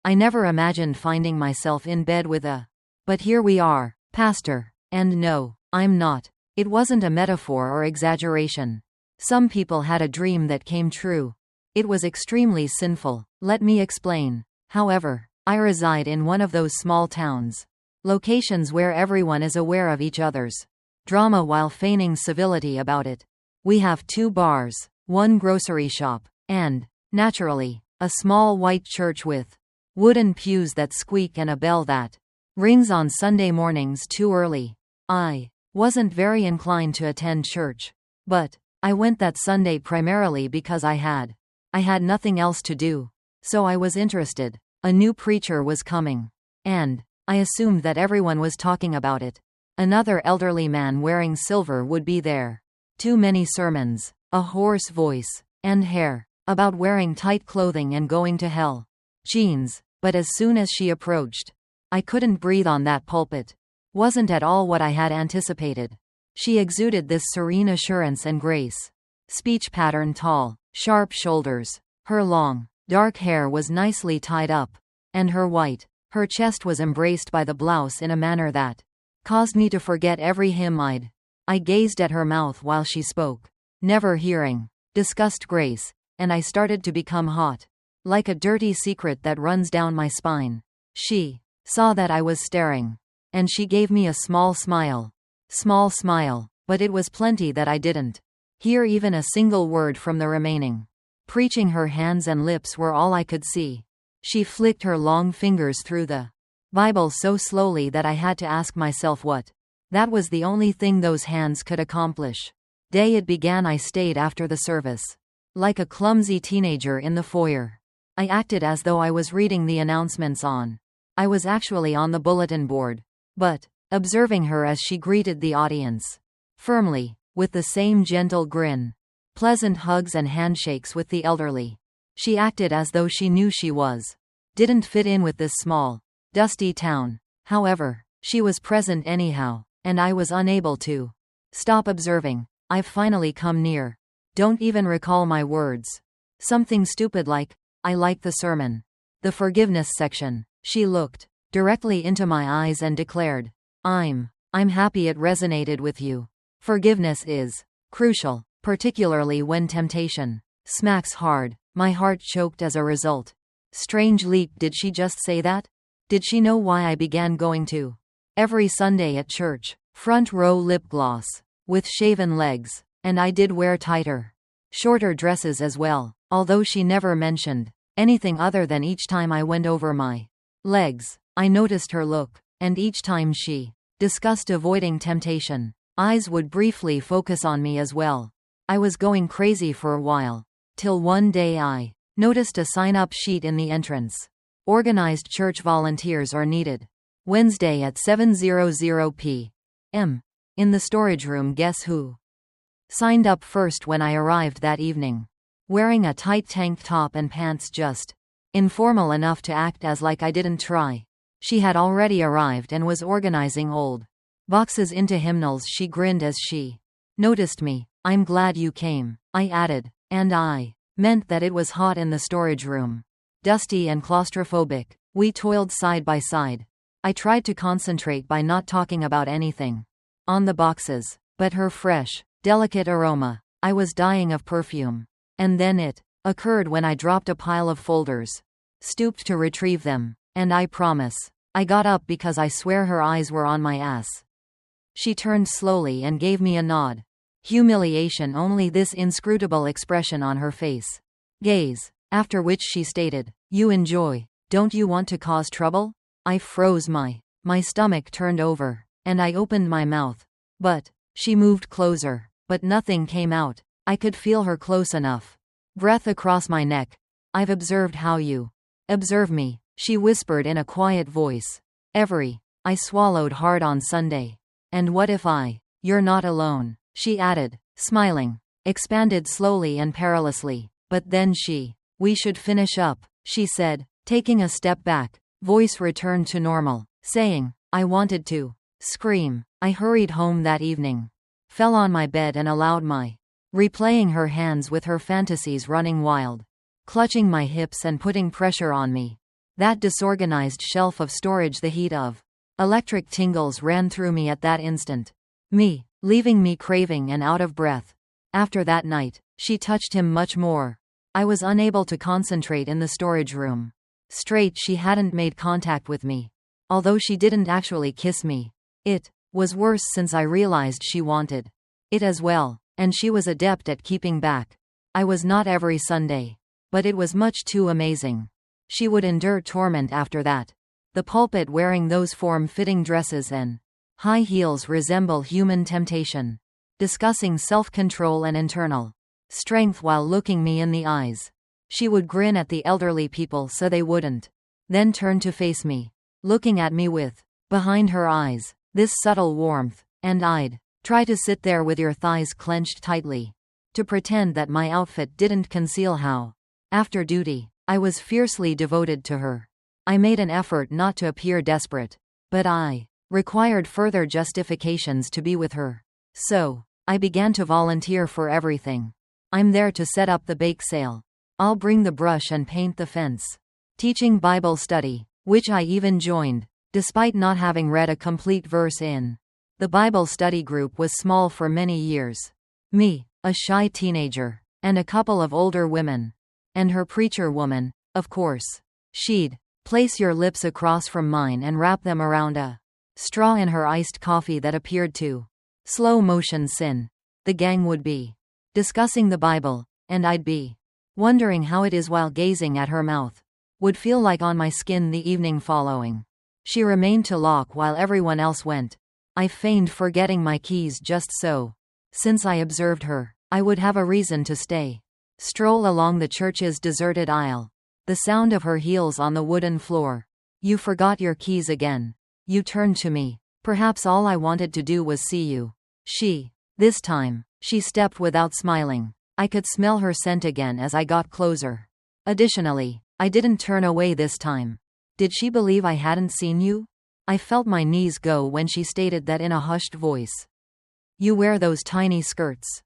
I never imagined finding myself in bed with a. But here we are, Pastor. And no, I'm not. It wasn't a metaphor or exaggeration. Some people had a dream that came true. It was extremely sinful. Let me explain. However, I reside in one of those small towns. Locations where everyone is aware of each other's drama while feigning civility about it. We have 2 bars, 1 grocery shop, and, naturally, a small white church with wooden pews that squeak and a bell that rings on Sunday mornings too early. I wasn't very inclined to attend church, but I went that Sunday primarily because I had nothing else to do. So I was interested. A new preacher was coming, and I assumed that everyone was talking about it. Another elderly man wearing silver would be there. Too many sermons, a hoarse voice, and hair, about wearing tight clothing and going to hell. Jeans. But as soon as she approached, I couldn't breathe on that pulpit. Wasn't at all what I had anticipated. She exuded this serene assurance and grace. Speech pattern tall, sharp shoulders. Her long, dark hair was nicely tied up. And her chest was embraced by the blouse in a manner that caused me to forget every hymn I gazed at her mouth while she spoke, never hearing, discussed grace, and I started to become hot. Like a dirty secret that runs down my spine. She saw that I was staring. And she gave me a small smile. Small smile, but it was plenty that I didn't hear even a single word from the remaining. Preaching her hands and lips were all I could see. She flicked her long fingers through the Bible so slowly that I had to ask myself what. That was the only thing those hands could accomplish. Day it began. I stayed after the service. Like a clumsy teenager in the foyer. I acted as though I was reading the announcements on. I was actually on the bulletin board. But, observing her as she greeted the audience. Firmly, with the same gentle grin. Pleasant hugs and handshakes with the elderly. She acted as though she knew she didn't fit in with this small, dusty town. However, she was present anyhow, and I was unable to stop observing. I've finally come near. Don't even recall my words. Something stupid like, I like the sermon. The forgiveness section. She looked directly into my eyes and declared, I'm happy it resonated with you. Forgiveness is crucial, particularly when temptation smacks hard. My heart choked as a result. Strange leap, did she just say that? Did she know why I began going to every Sunday at church? Front row lip gloss, with shaven legs, and I did wear tighter, shorter dresses as well, although she never mentioned anything other than each time I went over my legs, I noticed her look, and each time she discussed avoiding temptation, eyes would briefly focus on me as well. I was going crazy for a while, till one day I noticed a sign-up sheet in the entrance. Organized church volunteers are needed. Wednesday at 7:00 p.m. In the storage room. Guess who signed up first when I arrived that evening? Wearing a tight tank top and pants just informal enough to act as like I didn't try. She had already arrived and was organizing old boxes into hymnals. She grinned as she noticed me. I'm glad you came, I added, and I meant that it was hot in the storage room. Dusty and claustrophobic. We toiled side by side. I tried to concentrate by not talking about anything on the boxes, but her fresh, delicate aroma. I was dying of perfume. And then it occurred when I dropped a pile of folders, stooped to retrieve them, and I promise, I got up because I swear her eyes were on my ass. She turned slowly and gave me a nod. Humiliation, only this inscrutable expression on her face. Gaze. After which she stated, you enjoy. Don't you want to cause trouble? I froze. My stomach turned over, and I opened my mouth. But she moved closer, but nothing came out. I could feel her close enough. Breath across my neck. I've observed how you observe me, she whispered in a quiet voice. I swallowed hard on Sunday. And what if you're not alone, she added, smiling, expanded slowly and perilously. But then we should finish up, she said, taking a step back. Voice returned to normal, saying, I wanted to scream. I hurried home that evening. Fell on my bed and allowed replaying her hands with her fantasies running wild. Clutching my hips and putting pressure on me. That disorganized shelf of storage, the heat of electric tingles ran through me at that instant. Leaving me craving and out of breath. After that night, she touched him much more. I was unable to concentrate in the storage room. Straight, she hadn't made contact with me. Although she didn't actually kiss me. It was worse since I realized she wanted it as well, and she was adept at keeping back. I was not every Sunday. But it was much too amazing. She would endure torment after that. The pulpit wearing those form-fitting dresses and high heels resemble human temptation. Discussing self-control and internal strength while looking me in the eyes. She would grin at the elderly people so they wouldn't. Then turn to face me, looking at me with, behind her eyes, this subtle warmth, and I'd try to sit there with your thighs clenched tightly. To pretend that my outfit didn't conceal how, after duty, I was fiercely devoted to her. I made an effort not to appear desperate, but I required further justifications to be with her. So, I began to volunteer for everything. I'm there to set up the bake sale. I'll bring the brush and paint the fence. Teaching Bible study, which I even joined, despite not having read a complete verse in. The Bible study group was small for many years. Me, a shy teenager, and a couple of older women. And her preacher woman, of course. She'd place your lips across from mine and wrap them around a straw in her iced coffee that appeared to slow motion sin. The gang would be discussing the Bible, and I'd be wondering how it is while gazing at her mouth. Would feel like on my skin the evening following. She remained to lock while everyone else went. I feigned forgetting my keys just so, since I observed her, I would have a reason to stay. Stroll along the church's deserted aisle. The sound of her heels on the wooden floor. You forgot your keys again. You turned to me. Perhaps all I wanted to do was see you. This time, she stepped without smiling. I could smell her scent again as I got closer. Additionally, I didn't turn away this time. Did she believe I hadn't seen you? I felt my knees go when she stated that in a hushed voice. You wear those tiny skirts.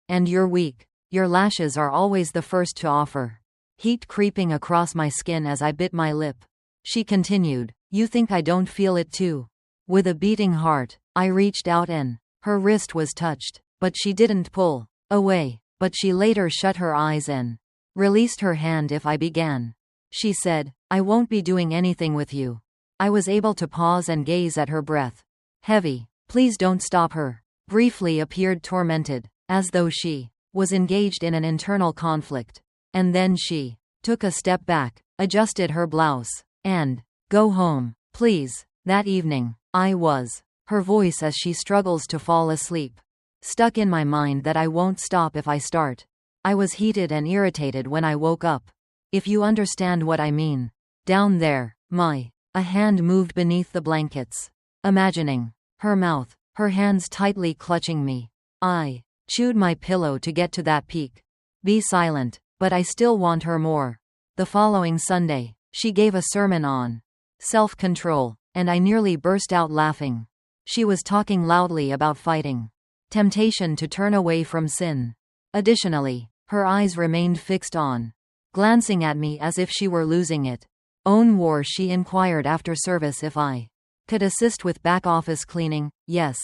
And you're weak. Your lashes are always the first to offer. Heat creeping across my skin as I bit my lip. She continued, you think I don't feel it too? With a beating heart, I reached out and her wrist was touched, but she didn't pull away. But she later shut her eyes and released her hand if I began. She said, I won't be doing anything with you. I was able to pause and gaze at her breath. Heavy. Please don't stop her. Briefly appeared tormented, as though she was engaged in an internal conflict. And then she took a step back, adjusted her blouse, and go home, please. That evening, I was her voice as she struggles to fall asleep. Stuck in my mind that I won't stop if I start. I was heated and irritated when I woke up. If you understand what I mean. Down there, a hand moved beneath the blankets. Imagining her mouth, her hands tightly clutching me. I chewed my pillow to get to that peak. Be silent, but I still want her more. The following Sunday, she gave a sermon on self-control, and I nearly burst out laughing. She was talking loudly about fighting temptation to turn away from sin. Additionally, her eyes remained fixed on, glancing at me as if she were losing it. Own war. She inquired after service if I could assist with back office cleaning. Yes.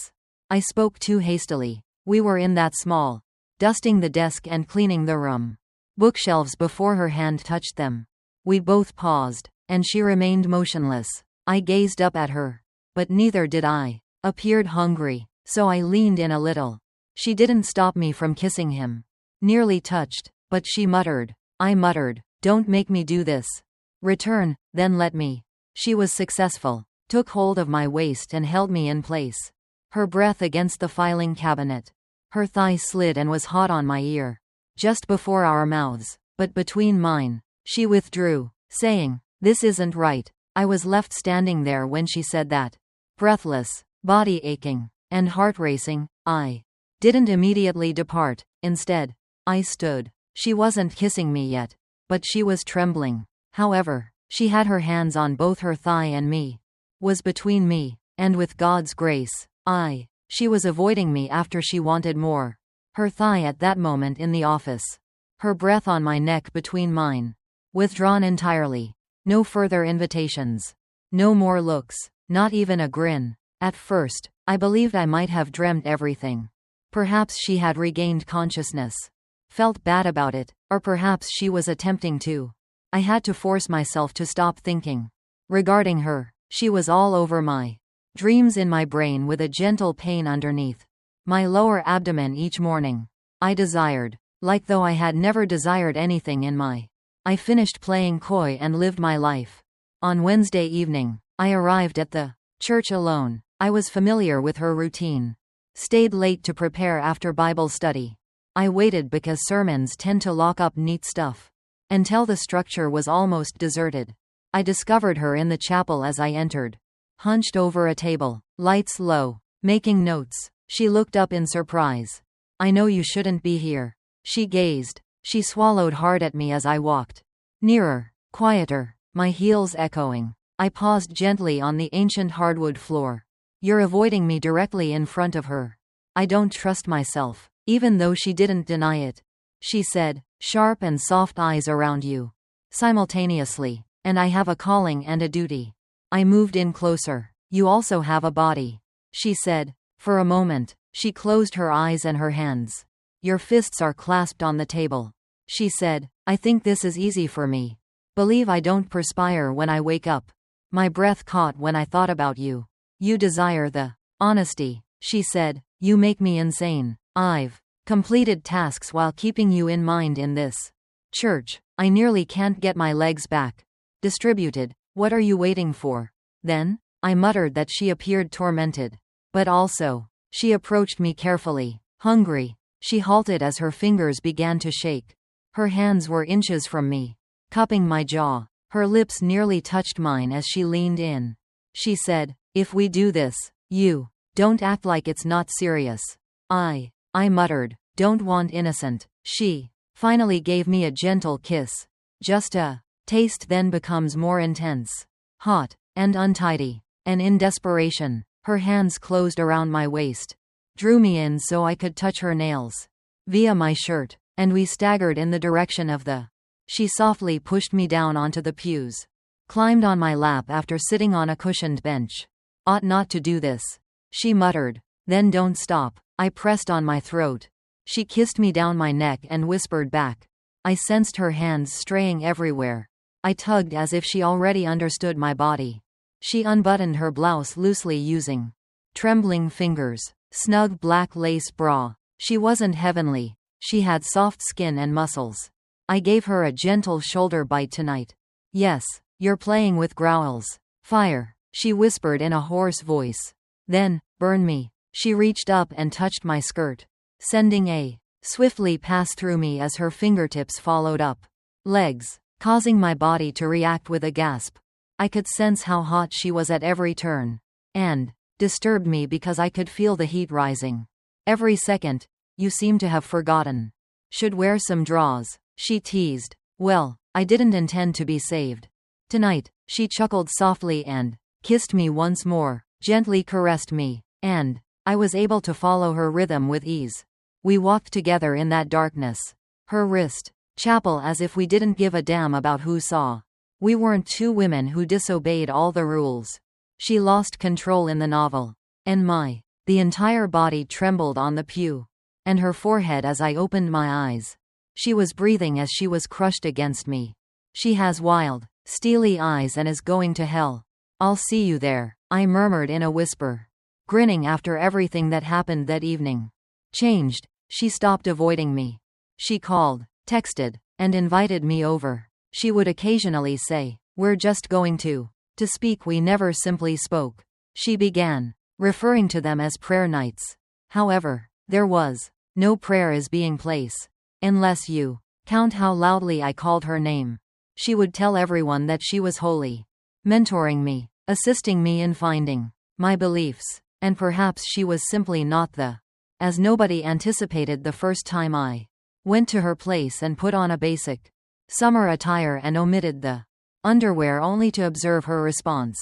I spoke too hastily. We were in that small, dusting the desk and cleaning the room. Bookshelves before her hand touched them. We both paused, and she remained motionless. I gazed up at her, but neither did I. Appeared hungry, so I leaned in a little. She didn't stop me from kissing him. Nearly touched, but she muttered. I muttered, don't make me do this. Return, then let me. She was successful, took hold of my waist and held me in place. Her breath against the filing cabinet. Her thigh slid and was hot on my ear. Just before our mouths, but between mine. She withdrew, saying, this isn't right. I was left standing there when she said that. Breathless, body aching, and heart racing. I didn't immediately depart. Instead, I stood. She wasn't kissing me yet, but she was trembling. However, she had her hands on both her thigh and me. Was between me, and with God's grace, she was avoiding me after she wanted more. Her thigh at that moment in the office. Her breath on my neck between mine. Withdrawn entirely. No further invitations. No more looks. Not even a grin. At first, I believed I might have dreamt everything. Perhaps she had regained consciousness. Felt bad about it, or perhaps she was attempting to. I had to force myself to stop thinking regarding her. She was all over my dreams, in my brain, with a gentle pain underneath my lower abdomen each morning. I desired, like though I had never desired anything in my. I finished playing coy and lived my life. On Wednesday evening, I arrived at the church alone. I was familiar with her routine. Stayed late to prepare after Bible study. I waited because sermons tend to lock up neat stuff. Until the structure was almost deserted. I discovered her in the chapel as I entered. Hunched over a table, lights low, making notes. She looked up in surprise. "I know you shouldn't be here." She gazed. She swallowed hard at me as I walked. Nearer, quieter, my heels echoing. I paused gently on the ancient hardwood floor. "You're avoiding me," directly in front of her. "I don't trust myself." Even though she didn't deny it. She said, "Sharp and soft eyes around you." Simultaneously. "And I have a calling and a duty." I moved in closer. "You also have a body," she said. For a moment, she closed her eyes and her hands. "Your fists are clasped on the table," she said. "I think this is easy for me. Believe I don't perspire when I wake up. My breath caught when I thought about you. You desire the honesty," she said. "You make me insane. I've completed tasks while keeping you in mind in this church. I nearly can't get my legs back. Distributed. What are you waiting for?" Then, I muttered that she appeared tormented. But also, she approached me carefully. Hungry. She halted as her fingers began to shake. Her hands were inches from me, cupping my jaw. Her lips nearly touched mine as she leaned in. She said, "If we do this, you don't act like it's not serious." I muttered, "Don't want innocent." She finally gave me a gentle kiss. Just a taste, then becomes more intense. Hot and untidy. And in desperation, her hands closed around my waist. Drew me in so I could touch her nails. Via my shirt. And we staggered in the direction of the. She softly pushed me down onto the pews. Climbed on my lap after sitting on a cushioned bench. "Ought not to do this," she muttered. "Then don't stop." I pressed on my throat. She kissed me down my neck and whispered back. I sensed her hands straying everywhere. I tugged as if she already understood my body. She unbuttoned her blouse loosely using trembling fingers. Snug black lace bra. She wasn't heavenly. She had soft skin and muscles. I gave her a gentle shoulder bite tonight. "Yes, you're playing with growls. Fire," she whispered in a hoarse voice. "Then, burn me." She reached up and touched my skirt, sending a swiftly pass through me as her fingertips followed up legs, causing my body to react with a gasp. I could sense how hot she was at every turn, and disturbed me because I could feel the heat rising. Every second. "You seem to have forgotten. Should wear some drawers," she teased. "Well, I didn't intend to be saved tonight." She chuckled softly and kissed me once more, gently caressed me, and I was able to follow her rhythm with ease. We walked together in that darkness. Her wrist. Chapel, as if we didn't give a damn about who saw. We weren't two women who disobeyed all the rules. She lost control in the novel. And the entire body trembled on the pew. And her forehead as I opened my eyes. She was breathing as she was crushed against me. "She has wild, steely eyes and is going to hell. I'll see you there," I murmured in a whisper. Grinning after everything that happened that evening. Changed. She stopped avoiding me. She called, texted, and invited me over. She would occasionally say, "We're just going to speak." We never simply spoke. She began, referring to them as prayer nights. However, there was no prayer is being place. Unless you count how loudly I called her name. She would tell everyone that she was holy. Mentoring me, assisting me in finding my beliefs. And perhaps she was simply not as nobody anticipated the first time I went to her place and put on a basic summer attire and omitted the underwear only to observe her response.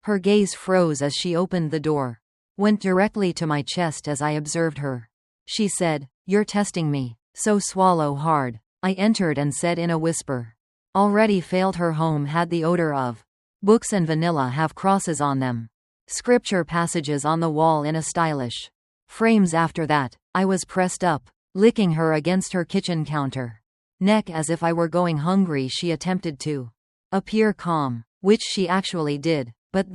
Her gaze froze as she opened the door. Went directly to my chest as I observed her. She said, "You're testing me, so swallow hard." I entered and said in a whisper, Already failed. Her home had the odor of books and vanilla have crosses on them. Scripture passages on the wall in a stylish frames. After that, I was pressed up, licking her against her kitchen counter neck as if I were going hungry. She attempted to appear calm, which she actually did, but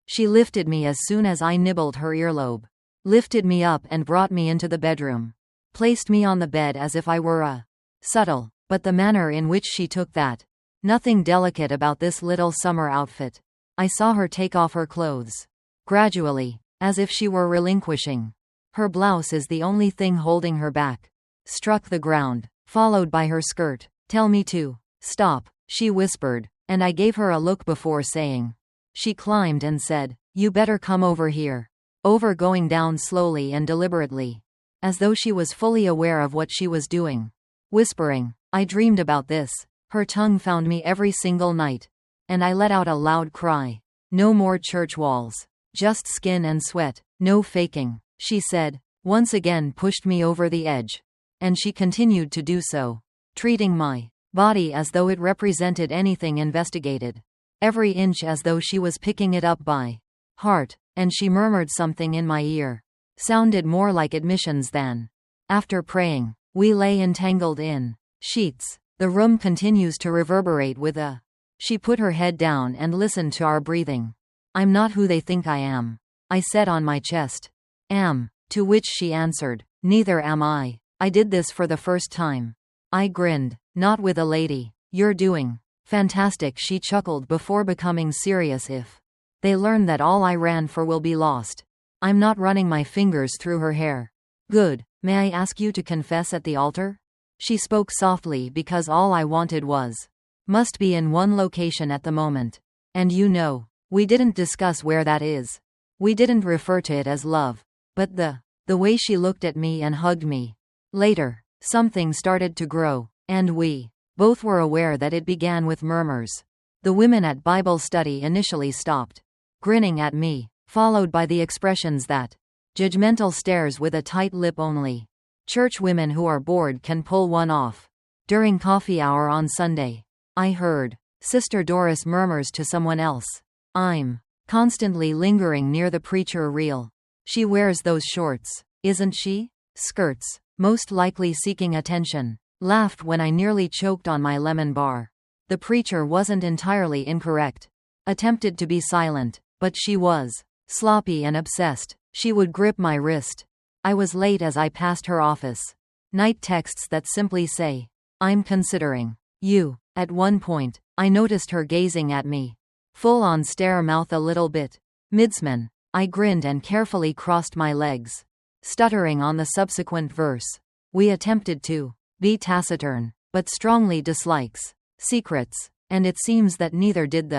she lifted me as soon as I nibbled her earlobe, lifted me up and brought me into the bedroom, placed me on the bed as if I were a subtle, but the manner in which she took that. Nothing delicate about this little summer outfit. I saw her take off her clothes gradually, as if she were relinquishing. Her blouse is the only thing holding her back. Struck the ground, followed by her skirt. Tell me to stop, she whispered, and I gave her a look before saying. She climbed and said, you better come over here. Over, going down slowly and deliberately, as though she was fully aware of what she was doing. Whispering, I dreamed about this. Her tongue found me every single night. And I let out a loud cry. No more church walls. Just skin and sweat. No faking, she said, once again pushed me over the edge. And she continued to do so, treating my body as though it represented anything investigated. Every inch as though she was picking it up by heart, and she murmured something in my ear. Sounded more like admissions than. After praying, we lay entangled in sheets. The room continues to reverberate with a. She put her head down and listened to our breathing. I'm not who they think I am, I said on my chest. Am. To which she answered, neither am I. I did this for the first time. I grinned. Not with a lady. You're doing fantastic, she chuckled before becoming serious. If they learn that all I ran for will be lost. I'm not running my fingers through her hair. Good. May I ask you to confess at the altar? She spoke softly because all I wanted was. Must be in one location at the moment. And you know, we didn't discuss where that is. We didn't refer to it as love. But the way she looked at me and hugged me. Later, something started to grow, and we both were aware that it began with murmurs. The women at Bible study initially stopped, grinning at me, followed by the expressions that judgmental stares with a tight lip only. Church women who are bored can pull one off. During coffee hour on Sunday, I heard Sister Doris murmurs to someone else. I'm constantly lingering near the preacher reel. She wears those shorts, isn't she? Skirts, most likely seeking attention. Laughed when I nearly choked on my lemon bar. The preacher wasn't entirely incorrect. Attempted to be silent, but she was sloppy and obsessed. She would grip my wrist. I was late as I passed her office. Night texts that simply say, I'm considering you. At one point, I noticed her gazing at me. Full on stare, mouth a little bit midsman. I grinned and carefully crossed my legs. Stuttering on the subsequent verse. We attempted to be taciturn, but strongly dislikes secrets, and it seems that neither did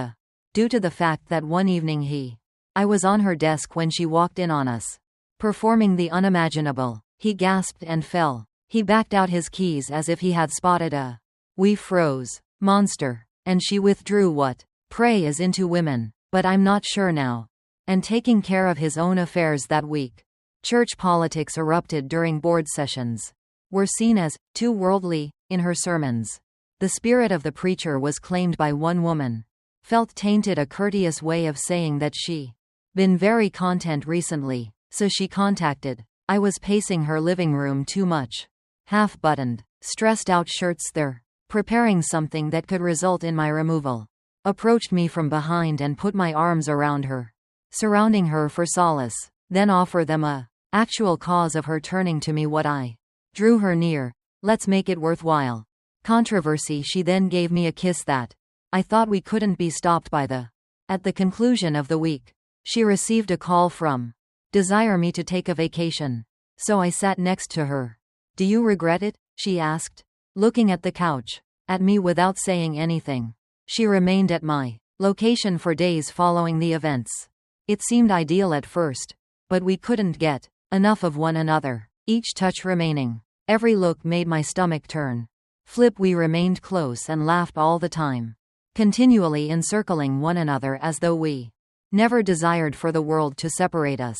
due to the fact that one evening I was on her desk when she walked in on us. Performing the unimaginable. He gasped and fell. He backed out his keys as if he had spotted a. We froze. Monster. And she withdrew. What? Prey is into women, but I'm not sure now. And taking care of his own affairs that week. Church politics erupted during board sessions. Were seen as too worldly in her sermons. The spirit of the preacher was claimed by one woman. Felt tainted, a courteous way of saying that she been very content recently. So she contacted. I was pacing her living room too much. Half-buttoned, stressed-out shirts there. Preparing something that could result in my removal. Approached me from behind and put my arms around her. Surrounding her for solace. Then offer them a actual cause of her turning to me. What I drew her near. Let's make it worthwhile. Controversy. She then gave me a kiss that I thought we couldn't be stopped by At the conclusion of the week, she received a call from desire me to take a vacation. So I sat next to her. Do you regret it? She asked, looking at the couch, at me without saying anything. She remained at my location for days following the events. It seemed ideal at first, but we couldn't get enough of one another. Each touch remaining. Every look made my stomach turn. Flip. We remained close and laughed all the time, continually encircling one another as though we never desired for the world to separate us.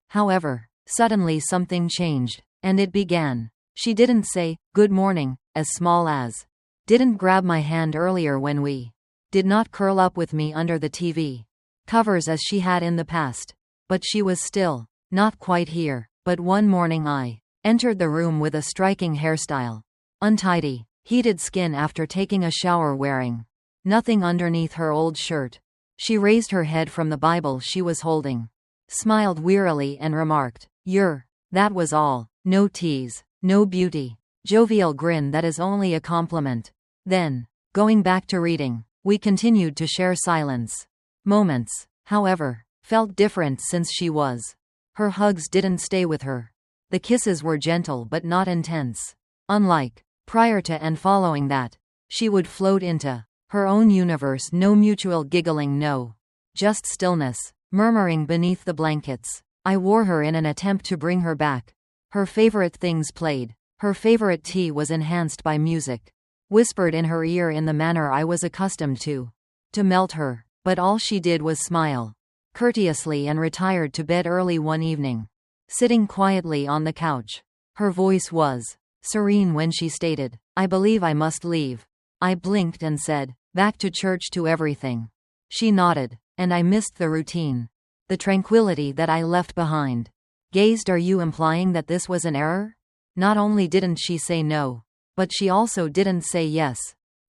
However, suddenly something changed, and it began. She didn't say, good morning, as small as Didn't grab my hand earlier when we did not curl up with me under the TV covers as she had in the past. But she was still not quite here. But one morning I entered the room with a striking hairstyle. Untidy, heated skin after taking a shower, wearing nothing underneath her old shirt. She raised her head from the Bible she was holding, smiled wearily and remarked, "You're." That was all. No tease, no beauty. Jovial grin that is only a compliment. Then, going back to reading, we continued to share silence. Moments, however, felt different since she was. Her hugs didn't stay with her. The kisses were gentle but not intense. Unlike prior to and following that, she would float into her own universe. No mutual giggling, no. Just stillness, murmuring beneath the blankets. I wore her in an attempt to bring her back. Her favorite things played. Her favorite tea was enhanced by music, whispered in her ear in the manner I was accustomed to melt her. But all she did was smile courteously and retired to bed early one evening. Sitting quietly on the couch, her voice was serene when she stated, "I believe I must leave." I blinked and said, "Back to church, to everything." She nodded, and I missed the routine, the tranquility that I left behind. Gazed, "Are you implying that this was an error?" Not only didn't she say no, but she also didn't say yes.